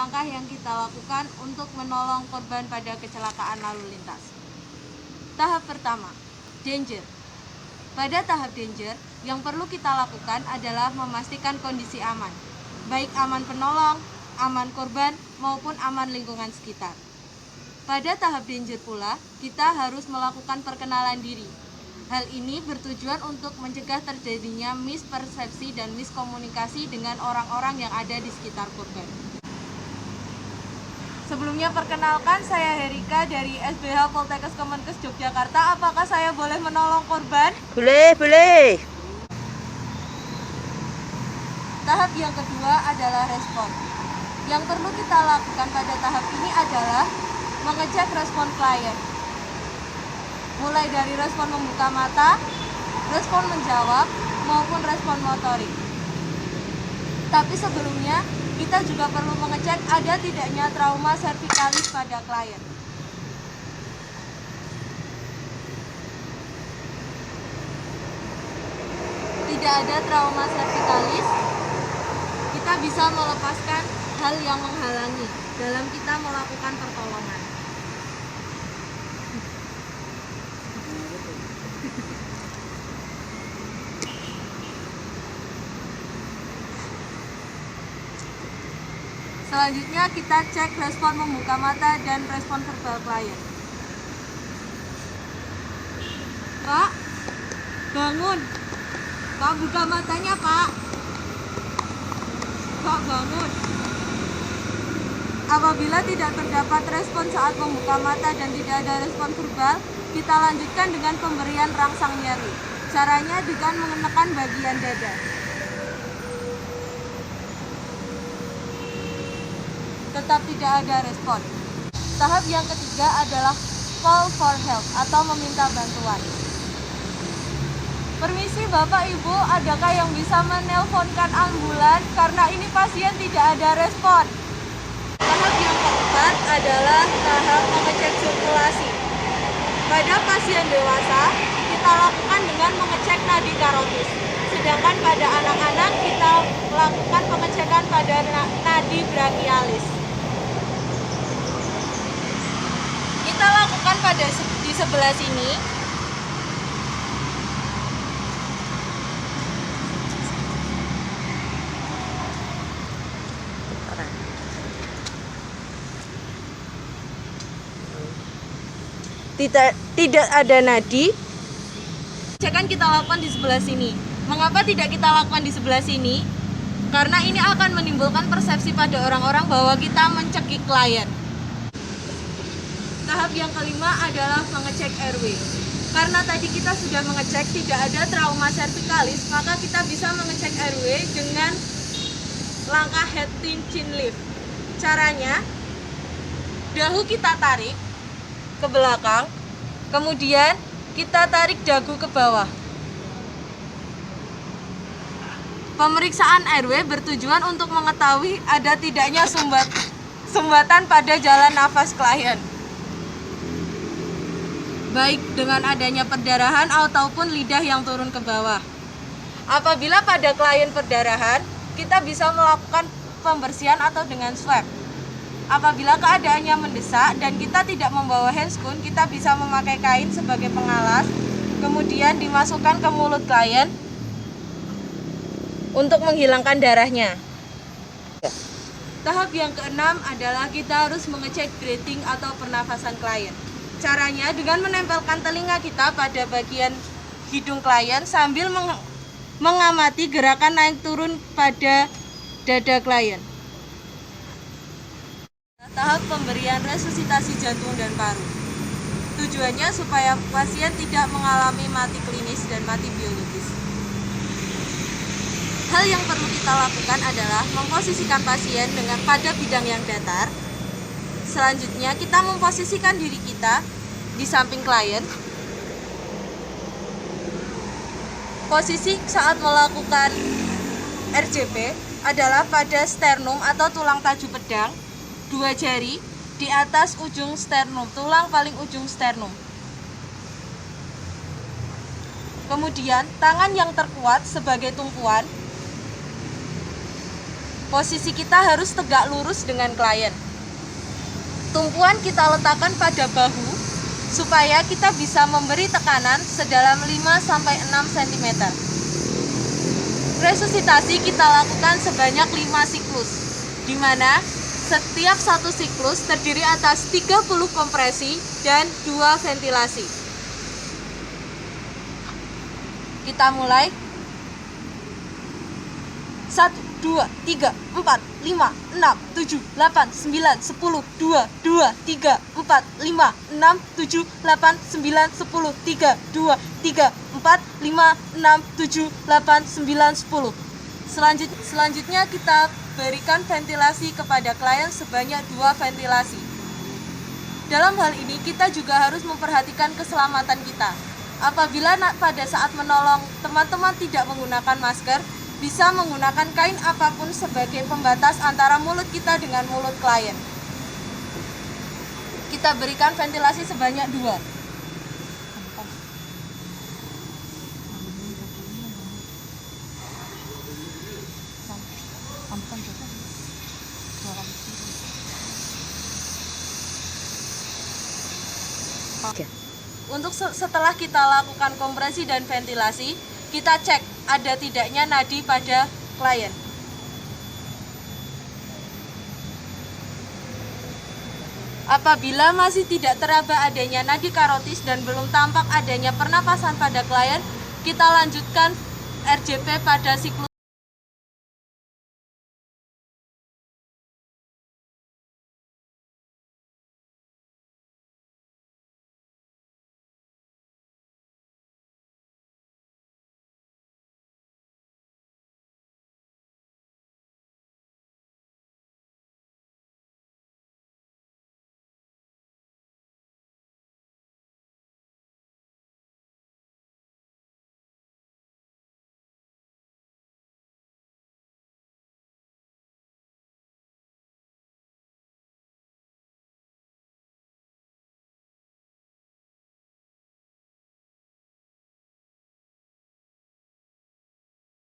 langkah yang kita lakukan untuk menolong korban pada kecelakaan lalu lintas. Tahap pertama, danger. Pada tahap danger, yang perlu kita lakukan adalah memastikan kondisi aman, baik aman penolong, aman korban, maupun aman lingkungan sekitar. Pada tahap danger pula, kita harus melakukan perkenalan diri. Hal ini bertujuan untuk mencegah terjadinya mispersepsi dan miskomunikasi dengan orang-orang yang ada di sekitar korban. Sebelumnya perkenalkan, saya Herika dari SBH Poltekkes Kemenkes Yogyakarta. Apakah saya boleh menolong korban? Boleh. Tahap yang kedua adalah respon. Yang perlu kita lakukan pada tahap ini adalah mengecek respon klien. Mulai dari respon membuka mata, respon menjawab, maupun respon motorik. Tapi sebelumnya, kita juga perlu mengecek ada tidaknya trauma servikalis pada klien. Tidak ada trauma servikalis, kita bisa melepaskan hal yang menghalangi dalam kita melakukan pertolongan. Selanjutnya kita cek respon membuka mata dan respon verbal klien. Pak, bangun. Pak, buka matanya, Pak. Pak, bangun. Apabila tidak terdapat respon saat membuka mata dan tidak ada respon verbal, kita lanjutkan dengan pemberian rangsang nyeri. Caranya dengan menekan bagian dada. Tetap tidak ada respon. Tahap yang ketiga adalah call for help atau meminta bantuan. Permisi Bapak Ibu, adakah yang bisa menelponkan ambulan karena ini pasien tidak ada respon? Tahap yang keempat adalah tahap mengecek sirkulasi. Pada pasien dewasa, kita lakukan dengan mengecek nadi karotis. Sedangkan pada anak-anak kita lakukan pengecekan pada nadi brachialis. Kita lakukan di sebelah sini. Tidak ada nadi. Pengecekan kita lakukan di sebelah sini. Mengapa tidak kita lakukan di sebelah sini? Karena ini akan menimbulkan persepsi pada orang-orang bahwa kita mencekik klien. Tahap yang kelima adalah mengecek airway. Karena tadi kita sudah mengecek tidak ada trauma servikalis, maka kita bisa mengecek airway dengan langkah head chin lift. Caranya, dahu kita tarik ke belakang, kemudian kita tarik dagu ke bawah. Pemeriksaan airway bertujuan untuk mengetahui ada tidaknya sumbatan pada jalan nafas klien, baik dengan adanya perdarahan ataupun lidah yang turun ke bawah. Apabila pada klien perdarahan, kita bisa melakukan pembersihan atau dengan swab. Apabila keadaannya mendesak dan kita tidak membawa handscoon, kita bisa memakai kain sebagai pengalas, kemudian dimasukkan ke mulut klien untuk menghilangkan darahnya. Tahap yang keenam adalah kita harus mengecek breathing atau pernafasan klien. Caranya dengan menempelkan telinga kita pada bagian hidung klien sambil mengamati gerakan naik turun pada dada klien. Tahap pemberian resusitasi jantung dan paru. Tujuannya supaya pasien tidak mengalami mati klinis dan mati biologis. Hal yang perlu kita lakukan adalah memposisikan pasien pada bidang yang datar. Selanjutnya kita memposisikan diri kita di samping klien. Posisi saat melakukan RJP adalah pada sternum atau tulang taju pedang, 2 jari di atas ujung sternum, tulang paling ujung sternum. Kemudian tangan yang terkuat sebagai tumpuan Posisi kita harus tegak lurus dengan klien. Tumpuan kita letakkan pada bahu supaya kita bisa memberi tekanan sedalam 5-6 cm. Resusitasi kita lakukan sebanyak 5 siklus, di mana setiap satu siklus terdiri atas 30 kompresi dan 2 ventilasi. Kita mulai. 1, 2, 3, 4, 5, 6, 7, 8, 9, 10, 2, 2, 3, 4, 5, 6, 7, 8, 9, 10, 3, 2, 3, 4, 5, 6, 7, 8, 9, 10. Selanjutnya kita berikan ventilasi kepada klien sebanyak 2 ventilasi. Dalam hal ini kita juga harus memperhatikan keselamatan kita. Apabila pada saat menolong teman-teman tidak menggunakan masker, bisa menggunakan kain apapun sebagai pembatas antara mulut kita dengan mulut klien. Kita berikan ventilasi sebanyak 2. Untuk setelah kita lakukan kompresi dan ventilasi, kita cek ada tidaknya nadi pada klien. Apabila masih tidak teraba adanya nadi karotis dan belum tampak adanya pernapasan pada klien, kita lanjutkan RJP pada siklus